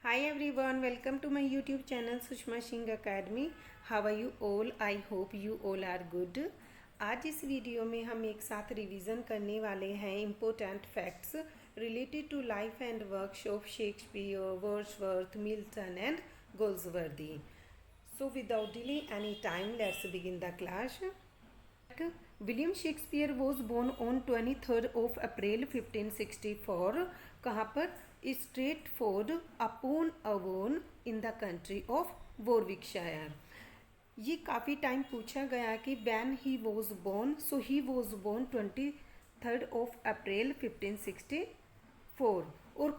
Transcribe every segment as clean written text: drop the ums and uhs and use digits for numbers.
Hi everyone, welcome to my YouTube channel Sushma Singh academy. How are you all? I hope you all are good. आज इस video में हम एक साथ revision करने वाले हैं important facts related to life and work of Shakespeare, Wordsworth, Milton and Galsworthy. So without delay any time, let's begin the class. William Shakespeare was born on 23 April 1564. कहाँ पर? Stratford upon Avon in the country of Warwickshire. ये काफ़ी time पूछा गया कि when he was born. So he was born 23 April 1564. और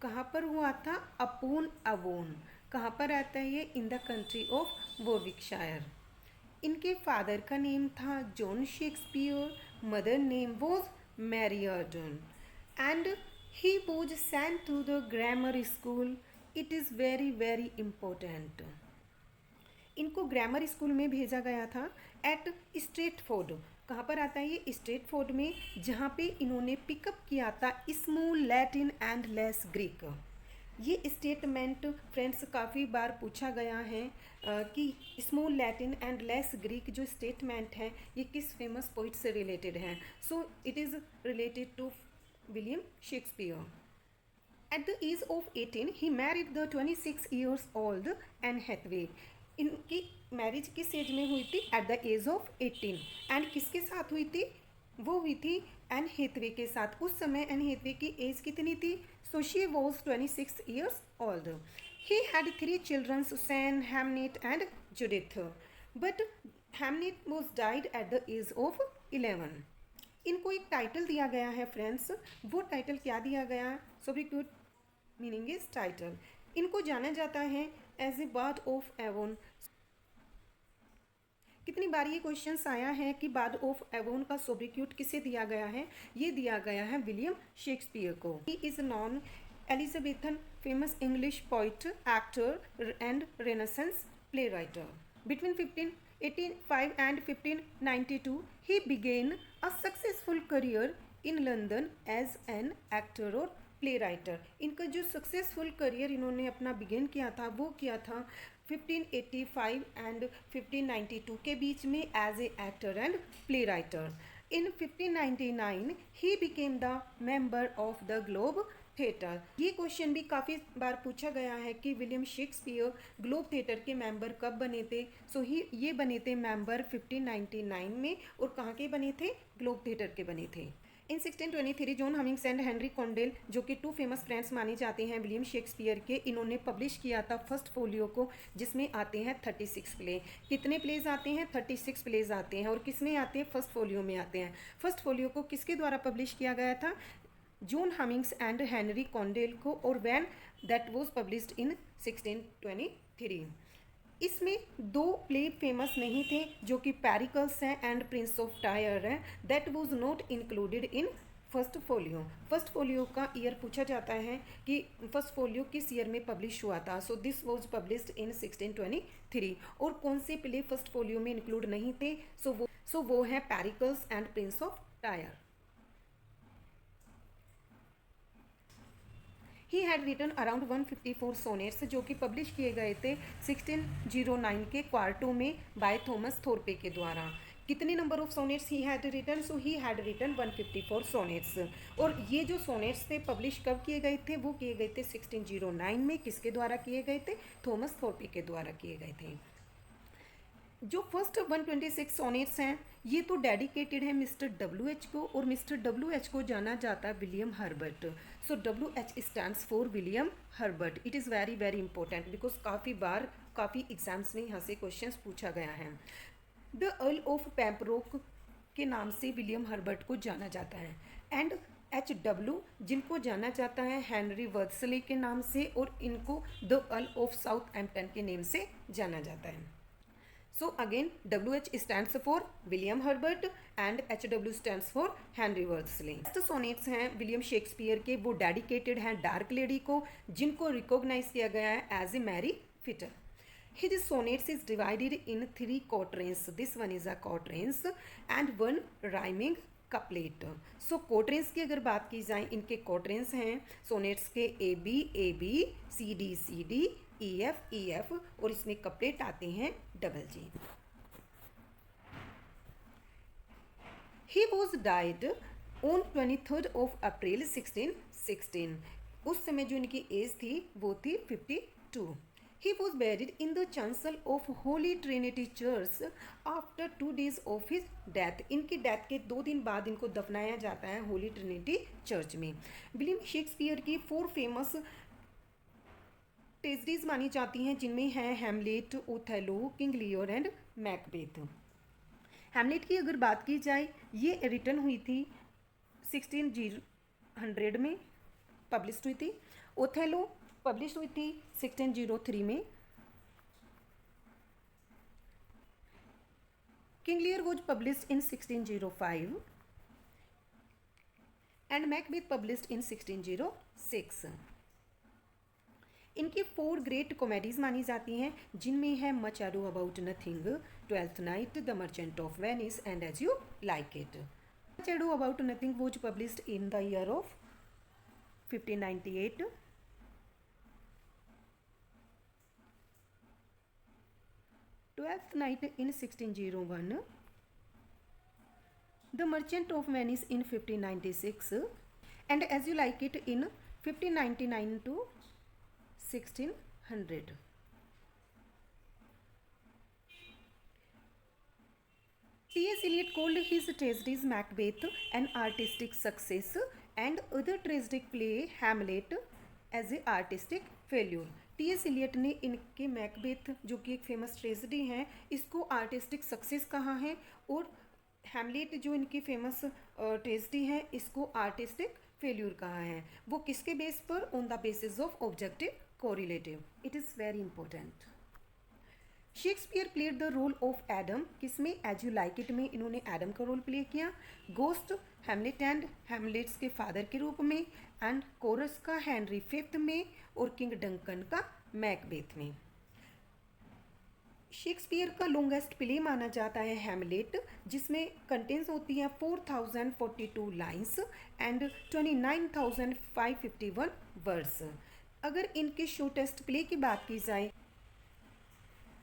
कहाँ पर हुआ था? Upon Avon. कहाँ पर आता है ये? In the country of Warwickshire. इनके फादर का नेम था John Shakespeare, mother name was Mary Arden, and he was sent to the grammar school. It is very very important. इनको ग्रामर स्कूल में भेजा गया था एट स्ट्रेटफोर्ड. कहाँ पर आता है ये? स्ट्रेटफोर्ड में, जहाँ पे इन्होंने पिकअप किया था small Latin and less Greek. ये स्टेटमेंट फ्रेंड्स काफ़ी बार पूछा गया है कि small Latin and less Greek जो स्टेटमेंट है ये किस फेमस पोइट से रिलेटेड है. So it is related to William Shakespeare. At the age of 18 he married the 26 years old Anne Hathaway. इनकी मैरिज किस एज में हुई थी? At the age of 18. एंड किसके साथ हुई थी? वो हुई थी एन हैथवे के साथ. उस समय एन हैथवे की एज कितनी थी? So she was 26 years old. He had 3 children, Susan, Hamnet and Judith. But Hamnet was died at the age of 11. इनको एक टाइटल दिया गया है फ्रेंड्स. वो टाइटल क्या दिया गया है? Sobriquet meaning is title. इनको जाना जाता है as a bard of Avon. कितनी बार ये क्वेश्चंस आया है कि बार्ड ऑफ एवोन का सोब्रिक्यूट किसे दिया गया है? ये दिया गया है विलियम शेक्सपियर को. He is non Elizabethan famous English poet, actor and renaissance play writer. Between 1585 and 1592 he began a successful career in London as an actor और प्ले राइटर. इनका जो सक्सेसफुल करियर इन्होंने अपना बिगिन किया था वो किया था 1585 एंड 1592 के बीच में as a actor and play writer. In 1599 he became the member of the Globe Theatre. ये क्वेश्चन भी काफ़ी बार पूछा गया है कि विलियम शेक्सपियर ग्लोब थिएटर के मेंबर कब बने थे. सो ये बने थे मेंबर 1599 में. और कहाँ के बने थे? ग्लोब थिएटर के बने थे. इन 1623 John Hummings and Henry Condell, जो कि 2 फेमस फ्रेंड्स माने जाते हैं विलियम शेक्सपियर के, इन्होंने पब्लिश किया था फर्स्ट फोलियो को, जिसमें आते हैं 36 प्ले. कितने प्लेज आते हैं? 36 प्लेज आते हैं. और किस में आते हैं? फर्स्ट फोलियो में आते हैं. फर्स्ट फोलियो को किसके द्वारा पब्लिश किया गया था? John Hummings and Henry Condell को. और when that was published in 1623. इसमें 2 प्ले फेमस नहीं थे जो कि पेरिकल्स हैं एंड प्रिंस ऑफ टायर हैं. That was not included in First Folio. First Folio का ईयर पूछा जाता है कि फर्स्ट फोलियो किस ईयर में पब्लिश हुआ था. So this was published in 1623. और कौन से प्ले फर्स्ट फोलियो में इंक्लूड नहीं थे? सो वो है Pericles and Prince of Tyre. He had written around 154 sonnets जो कि पब्लिश किए गए थे 1609 के क्वार्टो में बाय थॉमस थोरपे के द्वारा. कितने number of sonnets he had written? So he had written 154 sonnets. और ये जो सोनेट्स थे पब्लिश कब किए गए थे? वो किए गए थे 1609 में. किसके द्वारा किए गए थे? थॉमस थोरपे के द्वारा किए गए थे. जो फर्स्ट 126 सोनेट्स हैं ये तो डेडिकेटेड है मिस्टर WH को. और मिस्टर WH को जाना जाता है William Herbert. So WH stands for William Herbert. It is very very important because काफ़ी एग्जाम्स में यहाँ से क्वेश्चंस पूछा गया है. द अर्ल ऑफ पेम्बरोक के नाम से विलियम हर्बर्ट को जाना जाता है. एंड HW जिनको जाना जाता है हेनरी वर्सले के नाम से. और इनको द अर्ल ऑफ साउथहैम्पटन के नेम से जाना जाता है. So again WH stands for William Herbert and HW stands for Henry Worsley. Next sonnets हैं विलियम शेक्सपियर के, वो डेडिकेटेड हैं डार्क लेडी को, जिनको रिकॉग्नाइज किया गया है एज ए मैरी फिटर. His sonnets is divided in 3 quatrains. This one is a quatrains and 1 rhyming couplet. So quatrains की अगर बात की जाए, इनके कोट्रेंस हैं सोनेट्स के A B C D E F और इसमें कपलेट आते हैं double G. He was died on 23 April 1616। उस समय जो इनकी एज थी वो थी 52। He was buried in the chancel of Holy Trinity Church after 2 days of his death. इनकी डेथ के 2 दिन बाद इनको दफनाया जाता है होली ट्रिनिटी चर्च में। विलियम शेक्सपियर की 4 फेमस ट्रेजेडीज मानी जाती हैं, जिनमें हैं Hamlet, Othello, King Lear and Macbeth. Hamlet की अगर बात की जाए, ये रिटन हुई थी 1600 में, पब्लिश हुई थी। ओथेलो पब्लिश हुई थी 1603 में। King Lear was published in 1605 and Macbeth published in 1606। इनकी 4 ग्रेट कॉमेडीज मानी जाती हैं, जिनमें है much ado about nothing, twelfth night, the merchant of Venice and as you like it. Much ado about nothing was published in the year of 1598। Twelfth Night in 1601, The Merchant of Venice in 1596, and As You Like It in 1599 to 1600. T.S. Eliot called his tragedies Macbeth an artistic success and other tragic play Hamlet as a artistic failure. T S. Eliot ने इनके Macbeth, जो कि एक famous tragedy है, इसको artistic success कहा है, और हैमलेट जो इनकी फेमस ट्रेजेडी है, इसको आर्टिस्टिक फेल्यूर कहा है। वो किसके बेस पर? On the basis of objective correlative. It is very important. Shakespeare played the role of Adam, किसमें? एज यू लाइक इट में इन्होंने एडम का रोल प्ले किया। गोस्ट हैमलेट एंड हैमलेट्स के फादर के रूप में, एंड कोरस का हेनरी फिफ्थ में, और किंग डंकन का मैकबेथ में। शेक्सपियर का लॉन्गेस्ट प्ले माना जाता है हैमलेट, जिसमें कंटेंस होती है 4042 लाइन्स एंड 29,551 वर्ड्स। अगर इनके शॉर्टेस्ट प्ले की बात की जाए,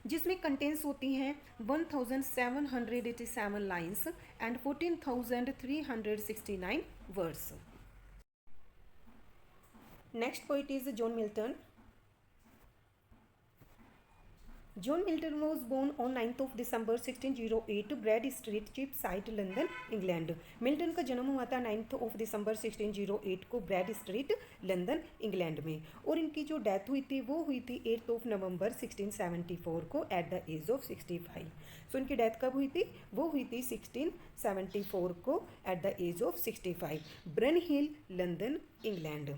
जिसमें कंटेंट्स होती हैं 1787 lines and 14,369 words. Next poet is John Milton. John Milton was born on 9th December 1608, Bread Street, Cheapside, London, England. Milton का जन्म हुआ था 9th December 1608 को ब्रैड स्ट्रीट, लंदन, इंग्लैंड में, और इनकी जो डेथ हुई थी वो हुई थी 8th November 1674 को एट द एज ऑफ 65। सो इनकी डेथ कब हुई थी? वो हुई थी 1674 को at the age of 65, Bunhill, London, England.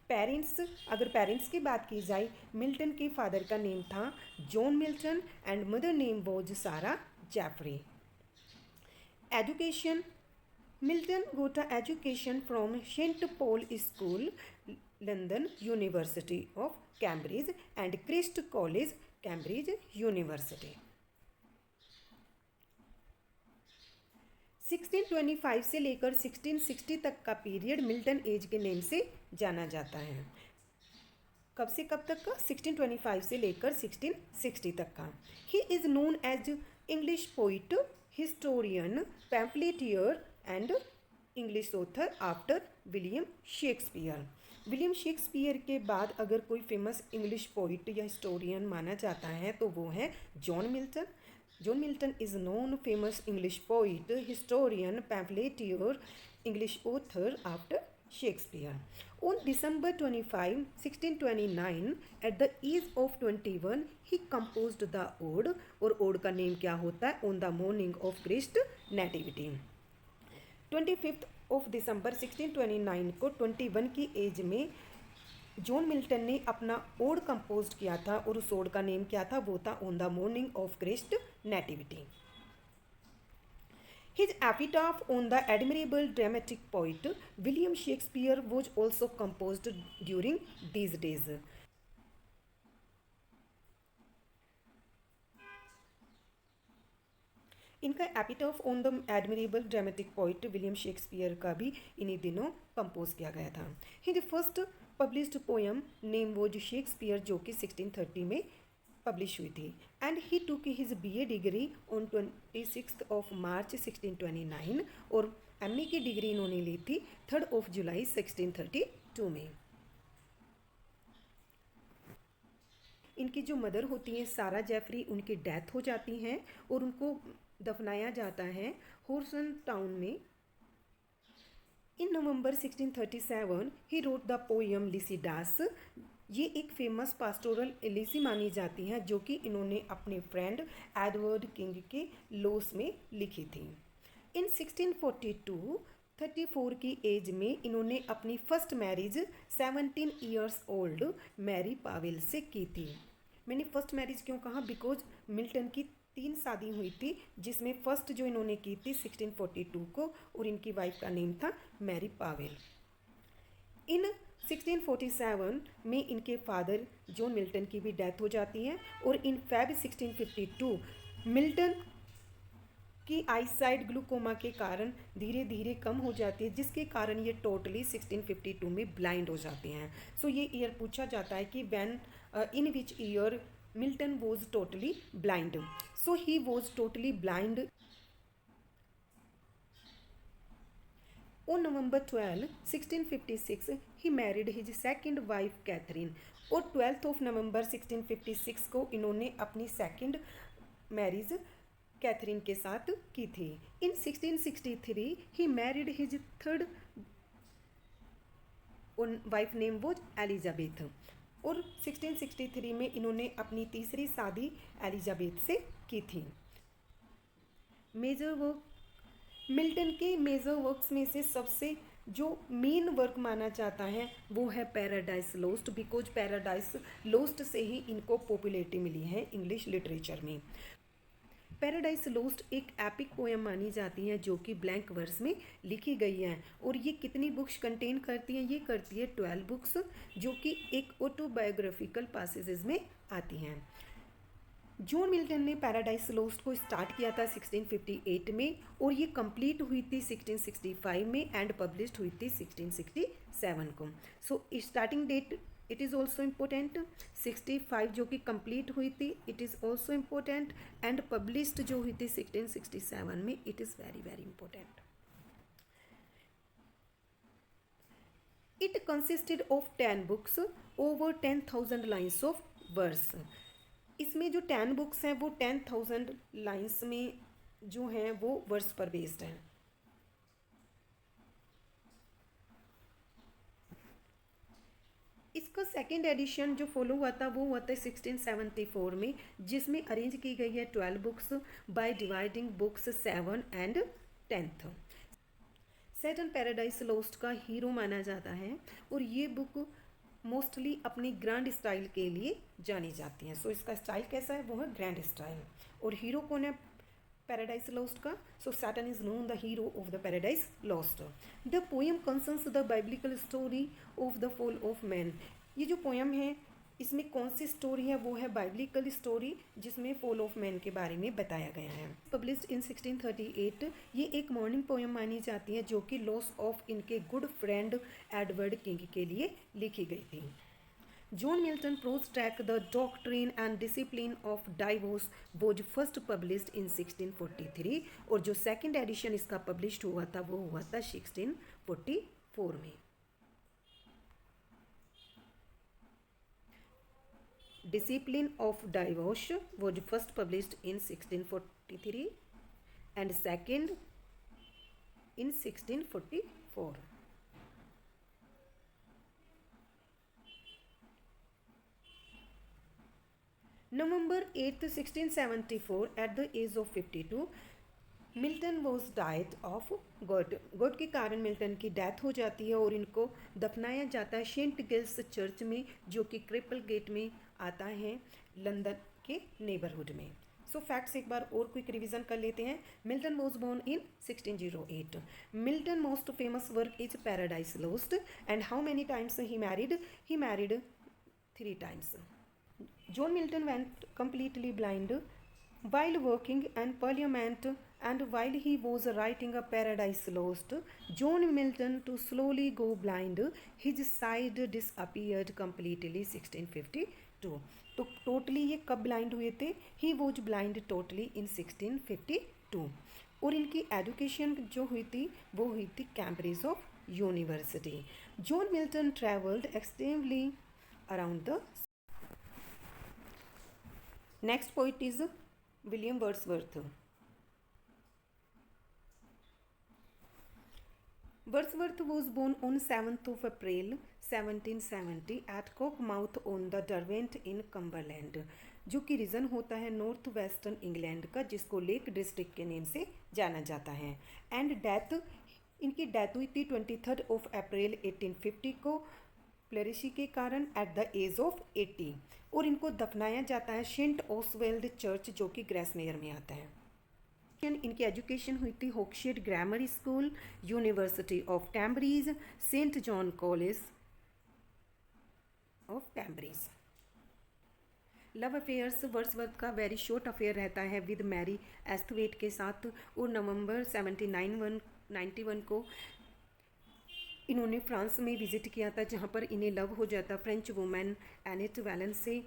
Parents, अगर पेरेंट्स की बात की जाए, मिल्टन के फादर का नेम था John Milton and mother name was Sarah Jeffrey. Education, Milton got education from Saint Paul school, London, university of Cambridge and Christ college, Cambridge university. 1625 से लेकर 1660 तक का पीरियड मिल्टन एज के name से जाना जाता है। कब से कब तक का? 1625 से लेकर 1660 तक का। He is known as English poet, historian, pamphleteer and English author after William Shakespeare. William Shakespeare के बाद अगर कोई फेमस इंग्लिश पोइट या हिस्टोरियन माना जाता है तो वो है John Milton. John Milton is known famous English poet, historian, pamphleteer, English author after Shakespeare. On December 25, 1629, at the age of 21, he composed the ode, और ode का नेम क्या होता है? On the morning of Christ Nativity. 25 December 1629 को 21 की as में John Milton ने अपना ओड कंपोज किया था, और उस ओड का नेम क्या था? वो था on the morning of Christ nativity. His epitaph on the admirable dramatic poet William Shakespeare was also composed during these days. इनका epitaph on the admirable dramatic poet William Shakespeare का भी इन्हीं दिनों कंपोज किया गया था। His first published poem name was Shakespeare, जो कि 1630 में पब्लिश हुई थी। And he took his BA degree on 26 March 1629 और MA की डिग्री इन्होंने ली थी 3 जुलाई 1632 में। इनकी जो मदर होती हैं सारा जेफरी, उनकी डेथ हो जाती हैं और उनको दफनाया जाता है हॉर्सन टाउन में। इन नवंबर 1637 he wrote the poem Lycidas. ये एक फेमस पास्टोरल एलिसी मानी जाती है जो कि इन्होंने अपने फ्रेंड एडवर्ड किंग के लॉस में लिखी थी। इन 1642 34 की एज में इन्होंने अपनी first marriage 17 years old Mary Powell से की थी। मैंने फर्स्ट मैरिज क्यों कहा, बिकॉज मिल्टन की 3 शादी हुई थी, जिसमें फर्स्ट जो इन्होंने की थी 1642 को, और इनकी वाइफ का नेम था मैरी पावेल। इन 1647 में इनके फादर जॉन मिल्टन की भी डेथ हो जाती है और इन फेब 1652 मिल्टन की आईसाइट ग्लूकोमा के कारण धीरे धीरे कम हो जाती है, जिसके कारण ये टोटली 1652 में ब्लाइंड हो जाते हैं। सो ये ईयर पूछा जाता है कि when in which year Milton was totally blind. So he was totally blind On November 12, 1656, he married his second wife Catherine। और 12 नवंबर 1656 को इन्होंने अपनी सेकंड मैरिज कैथरीन के साथ की थी। इन 1663 he married his third wife name was Elizabeth. और 1663 में इन्होंने अपनी तीसरी शादी एलिजाबेथ से की थी। मेजर वर्क, मिल्टन के मेजर वर्क्स में से सबसे जो मेन वर्क माना जाता है वो है Paradise lost, because paradise lost से ही इनको पॉपुलैरिटी मिली है इंग्लिश लिटरेचर में। पैराडाइज लॉस्ट एक एपिक पोएम मानी जाती है जो कि ब्लैंक वर्स में लिखी गई है। और ये कितनी बुक्स कंटेन करती हैं, ये करती है 12 बुक्स, जो कि एक ऑटोबायोग्राफिकल पैसेजेस में आती हैं। जॉन मिल्टन ने पैराडाइज लॉस्ट को स्टार्ट किया था 1658 में और ये कंप्लीट हुई थी 1665 में एंड पब्लिश्ड हुई थी 1667 को। So starting date it is also important. 65 जो कि कंप्लीट हुई थी it is also important and published जो हुई थी 1667 में it is very very important. It consisted of 10 books over 10,000 lines of verse. इसमें जो 10 बुक्स हैं वो 10,000 लाइन्स में जो हैं वो वर्स पर बेस्ड हैं। इसका सेकेंड एडिशन जो फॉलो हुआ था वो हुआ था 1674 में, जिसमें अरेंज की गई है 12 books by dividing books 7 and 10th। Satan paradise lost का हीरो माना जाता है और ये बुक मोस्टली अपनी ग्रैंड स्टाइल के लिए जानी जाती हैं। सो इसका स्टाइल कैसा है, वो है ग्रैंड स्टाइल। और हीरो कौन है पैराडाइज लॉस्ट का? So Satan is known the hero of the Paradise Lost. The poem concerns the biblical story of the fall of man. ये जो पोएम है इसमें कौन सी स्टोरी है, वो है बाइब्लिकल स्टोरी जिसमें फॉल ऑफ मैन के बारे में बताया गया है। पब्लिश्ड इन 1638, ये एक मॉर्निंग पोएम मानी जाती है जो कि लॉस ऑफ इनके गुड फ्रेंड एडवर्ड किंग के लिए लिखी गई थी। John Milton prose tract the doctrine and discipline of divorce was first published in 1643 और जो सेकेंड एडिशन इसका पब्लिश्ड हुआ था वो हुआ था 1644 में। Discipline of Divorce was first published in 1643 and second in 1644. November 8th, 1674, at the age of 52, Milton was died of God के कारण मिल्टन की डेथ हो जाती है और इनको दफनाया जाता है सेंट गिल्स चर्च में जो कि क्रिपल गेट में आता है लंदन के नेबरहुड में। सो फैक्ट्स एक बार और क्विक रिवीजन कर लेते हैं। Milton was born in 1608। Milton most famous work is paradise lost and how many times he married 3 times। John Milton went completely blind While working in Parliament and while he was writing a Paradise Lost, John Milton to slowly go blind, his sight disappeared completely 1652. तो totally ये कब blind हुए थे? He was blind totally in 1652. और इनकी education जो हुई थी वो हुई थी Cambridge of university. John Milton travelled extensively around the. Next poet is William Wordsworth. Wordsworth was born on 7th of April 1770 at Cockmouth on the Derwent in Cumberland, जो कि रीजन होता है नॉर्थ वेस्टर्न इंग्लैंड का, जिसको lake district के name से जाना जाता है. एंड इनकी डेथ हुई थी 23 अप्रैल 1850 को प्लेरिशी के कारण एट द एज ऑफ 80. और इनको दफनाया जाता है सेंट ओसवेल्ड चर्च, जो कि ग्रेसमेयर में आता है. इनकी एजुकेशन हुई थी Hawkshead grammar school, university of Cambridge, Saint John college of Cambridge. Love affairs. Wordsworth का वेरी शॉर्ट अफेयर रहता है विद मैरी एस्थवेट के साथ, और नवंबर 1791 को इन्होंने फ्रांस में विजिट किया था, जहाँ पर इन्हें लव हो जाता फ्रेंच वुमेन एनेट वैलन से.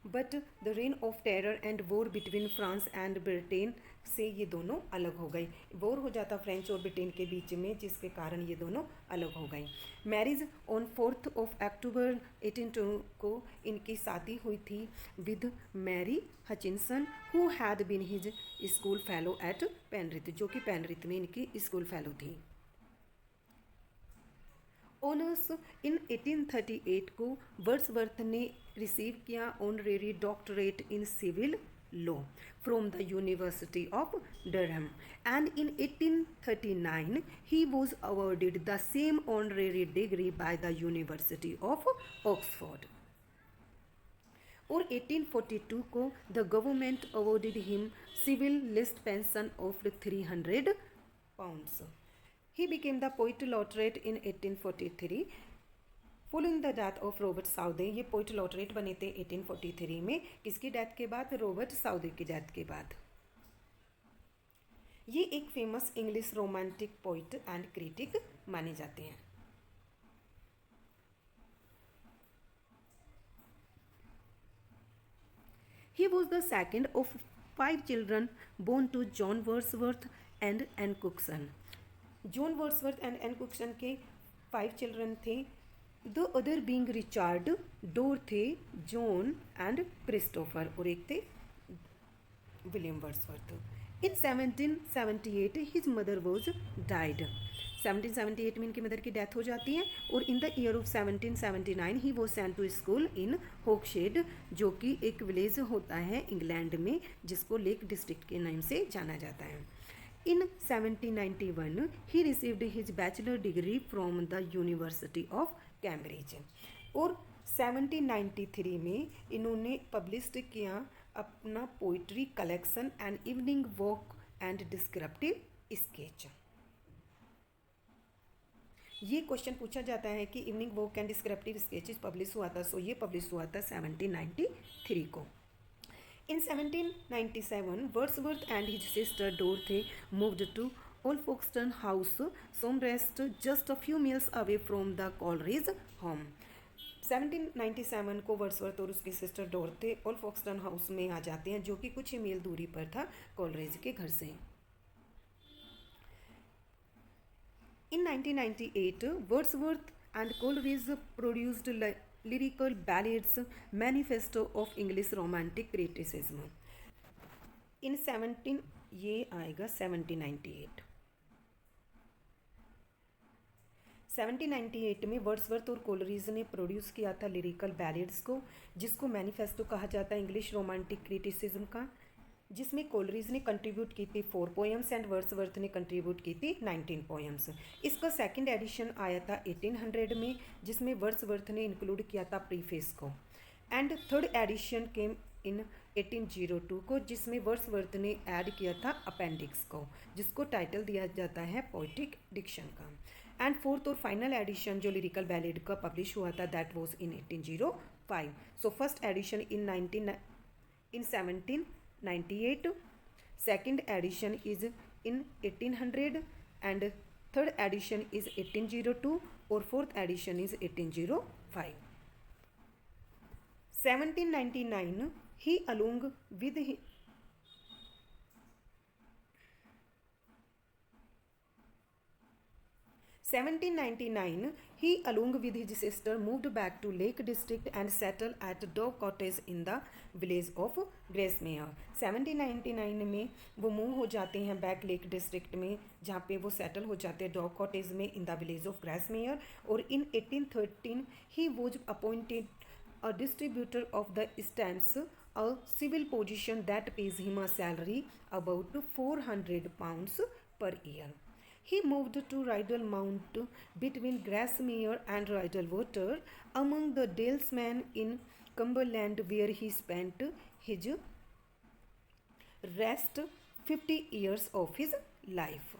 But the rain of terror and war between France and Britain से ये दोनों अलग हो गई. वॉर हो जाता फ्रेंच और ब्रिटेन के बीच में, जिसके कारण ये दोनों अलग हो गई. मैरिज ऑन 4 अक्टूबर 1802 को इनकी शादी हुई थी with Mary Hutchinson, who had been his school fellow at Penrith, जो कि पेनरिथ में इनकी स्कूल फेलो थी. ऑनर्स. इन 1838 को वर्ड्सवर्थ ने रिसीव किया honorary doctorate in civil law from the university of Durham, and in 1839 he was awarded the same honorary degree by the university of Oxford. और 1842 को the government awarded him civil list pension of 300 pounds. He became the poet laureate in 1843 following the death of Robert Southey. ये poet लॉटरेट बने थे 1843 में. किसकी death के बाद? Robert Saudi की डेथ के बाद. ये एक famous English romantic poet and critic माने जाते हैं. He was the second of 5 children born to John Wordsworth and Anne Cookson. John Wordsworth and Ann Cookson के 5 चिल्ड्रन थे. The other being Richard, Dorothy, John and Christopher, और एक थे William Wordsworth. In 1778 his mother was died. 1778 में इनकी mother की death हो जाती है. और in the year of 1779 he was sent to school in Hawkshead, जो कि एक विलेज होता है इंग्लैंड में, जिसको लेक डिस्ट्रिक्ट के नाम से जाना जाता है. In 1791, he received his bachelor degree from the University of Cambridge. और 1793 में इन्होंने पब्लिश किया अपना poetry collection and evening walk and descriptive sketch. ये क्वेश्चन पूछा जाता है कि evening walk and descriptive sketches publish हुआ था. सो ये पब्लिश हुआ था 1793 को. In 1797, Wordsworth and his sister Dorothy moved to Olphoxton House, Sombrest, just a few miles away from the Coleridge home. 1797 को वर्ड्सवर्थ और उसकी सिस्टर डोरथे ओल्फोक्सटन हाउस में आ जाते हैं, जो कि कुछ ही मील दूरी पर था कॉलरेज के घर से. In 1998, Wordsworth and Coleridge produced lyrical ballads, manifesto of English romantic criticism. In 17 ये आएगा 1798. 1798 में वर्ड्सवर्थ और कोलरीज ने प्रोड्यूस किया था लिरिकल बैलेड्स को, जिसको मैनिफेस्टो कहा जाता है इंग्लिश रोमांटिक क्रिटिसिज्म का, जिसमें कोलरीज ने कंट्रीब्यूट की थी 4 पोएम्स एंड वर्ड्सवर्थ ने कंट्रीब्यूट की थी 19 पोएम्स. इसका सेकंड एडिशन आया था 1800 में, जिसमें वर्ड्सवर्थ ने इंक्लूड किया था प्रीफेस को. एंड थर्ड एडिशन केम इन 1802 को, जिसमें वर्ड्सवर्थ ने ऐड किया था अपेंडिक्स को, जिसको टाइटल दिया जाता है पोइटिक डिक्शन का. एंड फोर्थ और फाइनल एडिशन जो लिरिकल बैलेड का पब्लिश हुआ था that was in 1805. So first addition in 1798, Second edition is in 1800 and third edition is 1802 और fourth edition is 1805. 1799 he along with 1799 he along with his sister moved back to Lake District and settled at Dog Cottage in the village of Grasmere. 1799 में वो move हो जाते हैं back lake district में, जहाँ पे वो सेटल हो जाते हैं डॉग कॉटेज में इन द विलेज ऑफ ग्रासमेयर. और इन 1813 he was appointed a distributor of the stamps, a civil position that pays him a salary about £400 per year. He moved to Rydal Mount between Grasmere and Rydal Water among the Dalesmen in Cumberland, where he spent his rest 50 years of his life.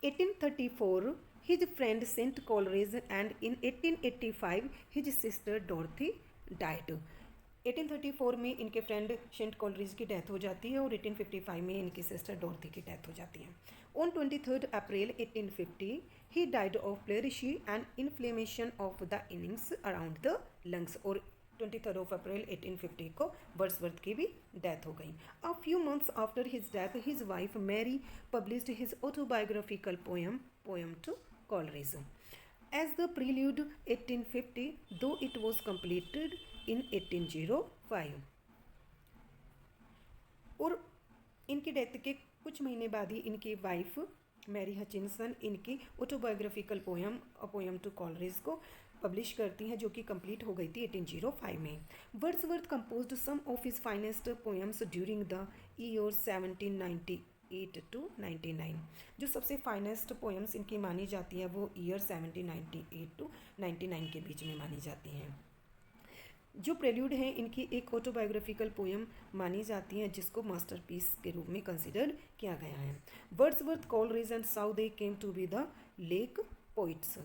In 1834 his friend sent Coleridge, and in 1885 his sister Dorothy died. 1834 में इनके friend Saint Coleridge की death हो जाती है और 1855 में इनकी sister डॉर्थी की डेथ हो जाती है. On 23 April 1850 he died of pleurisy and inflammation of the linings around the lungs. और 23 अप्रैल 1850 को वर्ड्सवर्थ की भी डेथ हो गई. A few months after his death his wife Mary published his autobiographical poem to Coleridge. As the prelude 1850, though it was completed in 1805. और इनकी death के कुछ महीने बाद ही इनकी वाइफ मैरी हचिनसन इनकी ऑटोबायोग्राफिकल पोएम टू कॉलरिज को publish करती हैं, जो कि कंप्लीट हो गई थी 1805 में. Wordsworth composed some of his finest poems during the year 1798 to 99. जो सबसे फाइनेस्ट पोएम्स इनकी मानी जाती है वो ईयर 1798 to 99 के बीच में मानी जाती हैं. जो प्रेल्यूड है इनकी एक ऑटोबायोग्राफिकल पोएम मानी जाती है जिसको मास्टरपीस के रूप में कंसिडर किया गया है. Wordsworth, Coleridge and Southey came to be the lake poets.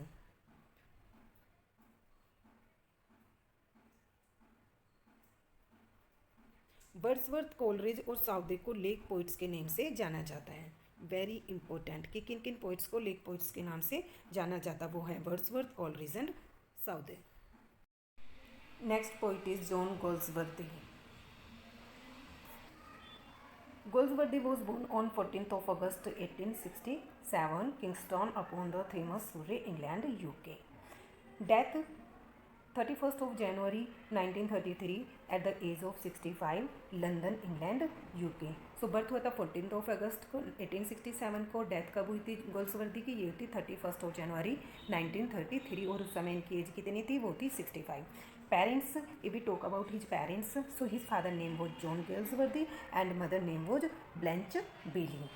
Wordsworth, Coleridge और साउदे को लेक पोइट्स के नेम से जाना जाता है. वेरी इंपॉर्टेंट कि किन किन पोइट्स को लेक पोइट्स के नाम से जाना जाता वो है Wordsworth, Coleridge and Southey. Next poet is John Galsworthy. Galsworthy was born on 14th of August 1867 Kingston upon the Thames Surrey, England, UK. Death 31st of January 1933 at the age of 65, London, England, UK. So birth हुआ था 14th of August को 1867 को. Death कब हुई थी गोल्सवर्दी की? ये थी 31st of January 1933 और उस समय इनकी एज कितनी थी? वो थी 65. Parents, if we talk about his parents, so his father name was John Galsworthy and mother name was Blanche Bailey.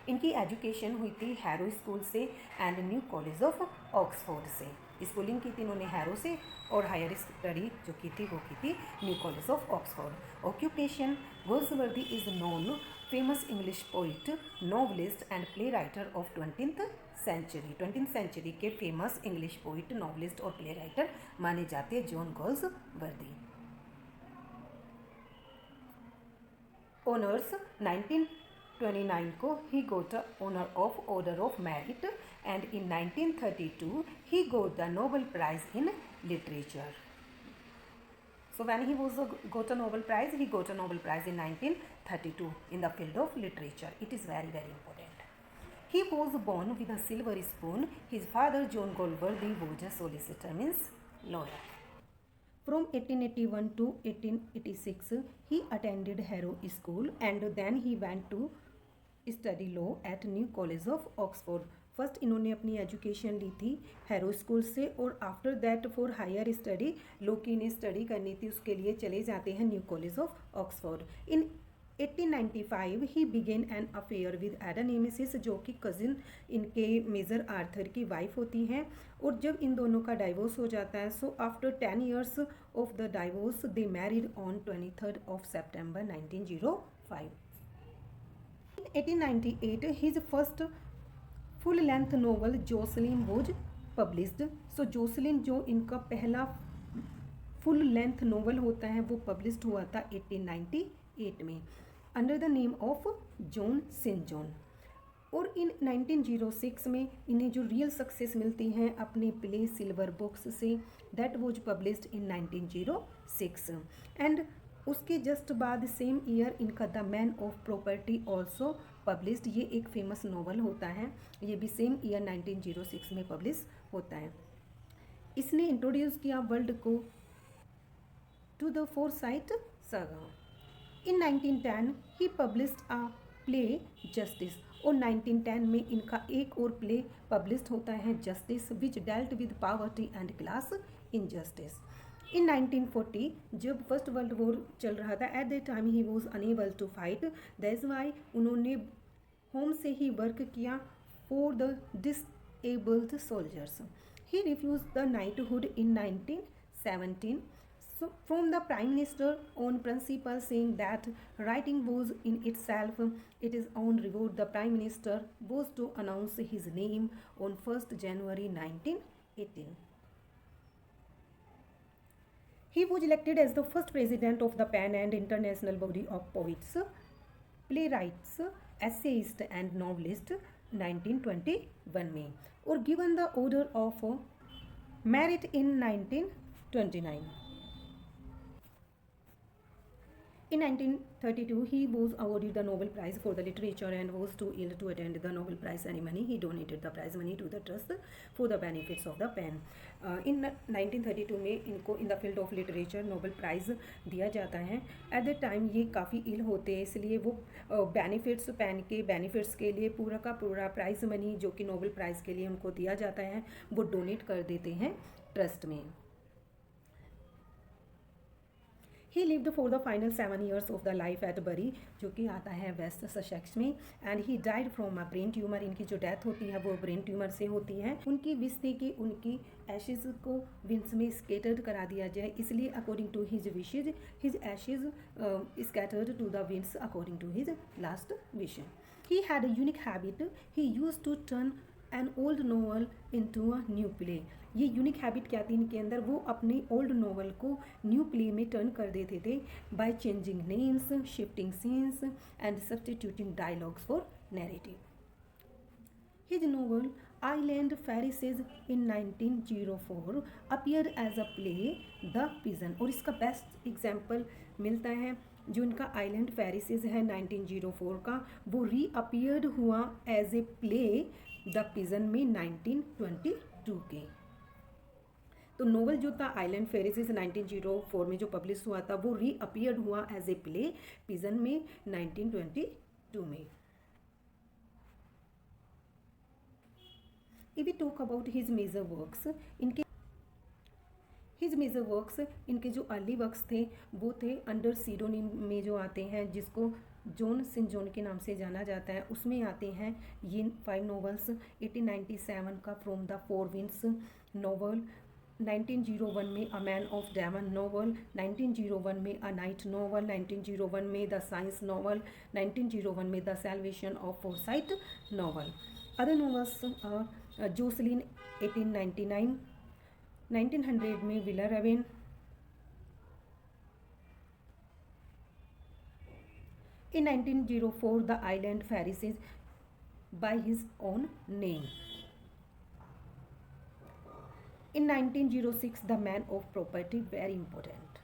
इनकी एजुकेशन हुई थी हैरो स्कूल से and new college of Oxford से. स्कूलिंग की थी इन्होंने हैरो से और हायर स्टडी जो की थी वो की थी new college of Oxford. Occupation, Galsworthy is known famous English poet, novelist and play writer of 20th century. 20th century के फेमस इंग्लिश पोइट, नॉवलिस्ट और प्ले राइटर माने जाते हैं जॉन गोल्सवर्दी. ऑनर्स 1929 को ही got honour of order of merit and in 1932 he got the Nobel Prize in Literature. So when he got a Nobel Prize, he got a Nobel Prize in 1932 in the field of literature. It is very, very important. He was born with a silver spoon. His father John Goldsworthy was a solicitor, means lawyer. From 1881 to 1886 he attended Harrow School and then he went to study law at New College of Oxford. First इन्होंने अपनी education ली थी Harrow school से और after that for higher study law की इन्हें study करनी थी, उसके लिए चले जाते हैं new college of Oxford. In 1895 he begin an affair with एडा नेमेसिस, जो कि कज़िन इनके मेजर आर्थर की वाइफ होती हैं. और जब इन दोनों का डाइवोर्स हो जाता है, so after 10 years of the divorce they married on 23rd of September 1905. In 1898 his first full length novel Jocelyn was published. So Jocelyn जो इनका पहला फुल लेंथ नोवेल होता है वो पब्लिश्ड हुआ था 1898 में under the name of John Saint John. और इन 1906 में इन्हें जो रियल सक्सेस मिलती हैं अपने प्ले सिल्वर बुक्स से, that was published in 1906। And उसके जस्ट बाद सेम ईयर इनका the man of property also published. ये एक फेमस नॉवल होता है, ये भी सेम ईयर 1906 में पब्लिश होता है। इसने इंट्रोड्यूस किया वर्ल्ड को to the Forsyte saga. In 1910 he published a play justice. और 1910 में इनका एक और प्ले पब्लिश्ड होता है justice, which dealt with poverty and class injustice. In 1940 जब फर्स्ट वर्ल्ड वॉर चल रहा था, at that time he was unable to fight, that's why उन्होंने होम से ही वर्क किया for the disabled soldiers. He refuse the knighthood in 1917 from the Prime Minister on principle, saying that writing was in itself it is own reward. The Prime Minister was to announce his name on 1st January 1918. He was elected as the first president of the PAN and international body of poets, playwrights, essayists and novelists 1921 में, और given the order of merit in 1929. In 1932, he was awarded the Nobel Prize for the Literature and was too ill to attend the Nobel Prize ceremony. He donated the prize money to the trust for the benefits of the PAN. In 1932 में इनको in the field of literature Nobel Prize दिया जाता है। At that time ये काफ़ी ill होते हैं, इसलिए वो benefits PAN के benefits के लिए पूरा का पूरा प्राइज मनी जो कि Nobel Prize के लिए उनको दिया जाता है वो डोनेट कर देते हैं ट्रस्ट में। ही lived for the final 7 years of the life at बरी, जो कि आता है वेस्ट ससेक्स में, and he died from a brain tumour. इनकी जो डेथ होती है वो ब्रेन ट्यूमर से होती है। उनकी विश थी कि उनकी एशेज को विंड्स में स्केटर्ड करा दिया जाए, इसलिए according to his wishes his ashes scattered to the winds according to his last wish. He had a unique habit, he used to turn an old novel into a new play. ये unique habit क्या थी इनके अंदर, वो अपने old novel को new play में turn कर देते थे by changing names, shifting scenes and substituting dialogues for narrative. His novel Island Pharisees in 1904 appear as a play the pigeon. और इसका बेस्ट एग्जाम्पल मिलता है जो इनका आइलैंड फेरिसेज है 1904 का, वो रीअपियर्ड हुआ as a play the pigeon में 1922 के। तो नोवेल जो था आइलैंड फेरिसेज 1904 में जो पब्लिश हुआ था वो रीअपियर्ड हुआ एज ए प्ले पिजन में 1922 में। If we talk about his major works, इनके जो अर्ली वर्क्स थे वो थे अंडर सीडोनिम में जो आते हैं, जिसको जॉन सेंट जॉन के नाम से जाना जाता है, उसमें आते हैं ये 5 नोवेल्स। 1897 का from the four winds novel, 1901 में a man of Devon novel, 1901 में अ नाइट नोवेल, 1901 में द साइंस नोवेल, 1901 में the salvation of Forsyte novel. Other novels Jocelyn 1899, 1900 में villa Rubein, in 1904 the island Pharisees by his own name. In 1906 the man of property, very important.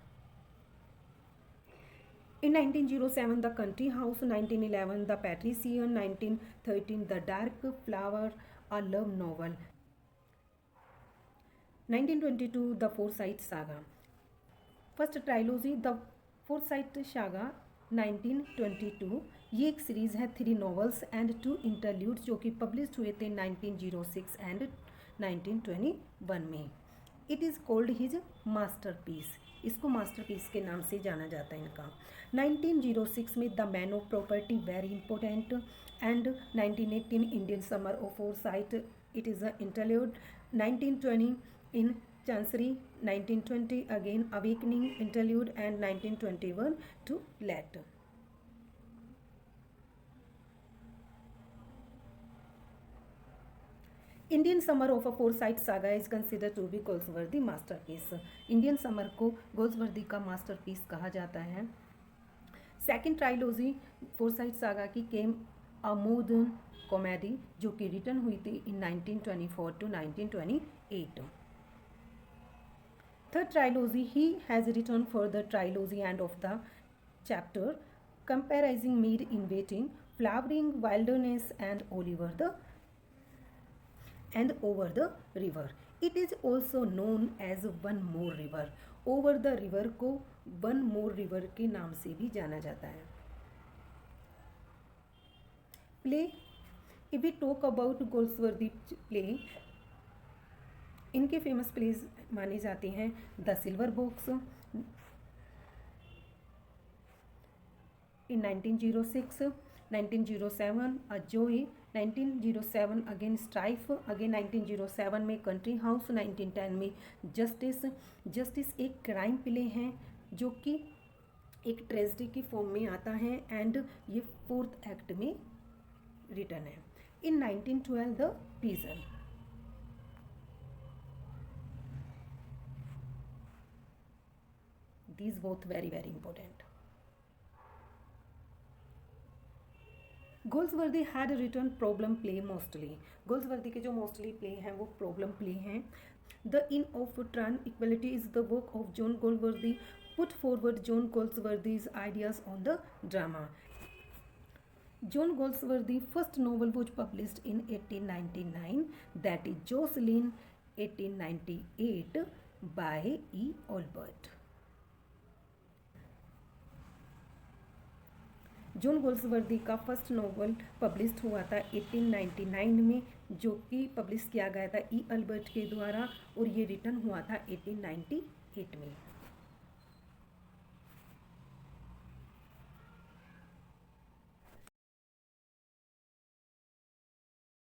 In 1907 the country house, 1911 the patrician, 1913 the dark flower, a love novel, 1922 the forsyte saga. First trilogy the forsyte saga 1922, ये एक series है 3 novels and 2 interludes जो कि publish हुए थे 1906 and 1921 में। It is called his masterpiece, इसको masterpiece के नाम से जाना जाता है इनका। 1906 में the man of property, very important, and 1918 Indian summer of Forsyte, it is a interlude. 1920 in Chancery, 1920 again Awakening interlude, and 1921 to Let. Indian summer of a Forsyte saga is consider to be Galsworthy masterpiece. Indian summer को Galsworthy का masterpiece कहा जाता है। Second trilogy foresight saga की केम a modern comedy, जो कि return हुई थी in 1924 to 1928। Third trilogy he has return for the trilogy end of the chapter comprising Mead in Waiting, Flowering Wilderness and Over the River. It is also known as One More River. Over the River को One More River के नाम से भी जाना जाता है। Play, if we talk about Goldsworthy play, इनके famous pledge माने जाते हैं the silver box in 1906, 1907 A Joy, 1907 again strife, again 1907 में कंट्री हाउस, 1910 में जस्टिस एक क्राइम प्ले हैं जो कि एक ट्रेजेडी की फॉर्म में आता है एंड ये फोर्थ एक्ट में रिटर्न है। In 1912 the pigeon. These both very important. Galsworthy had return problem play mostly. Galsworthy के जो मोस्टली प्ले हैं वो प्रॉब्लम प्ले हैं। The inn of tranquillity is the work of John Galsworthy, put forward John Galsworthy's ideas on the drama. John Galsworthy first novel was published in 1899, that is Jocelyn, 1898 by E. Albert. John गोल्सवर्दी का first novel publish हुआ था 1899 में, जो कि publish किया गया था ई Albert के द्वारा, और ये रिटर्न हुआ था 1898 में।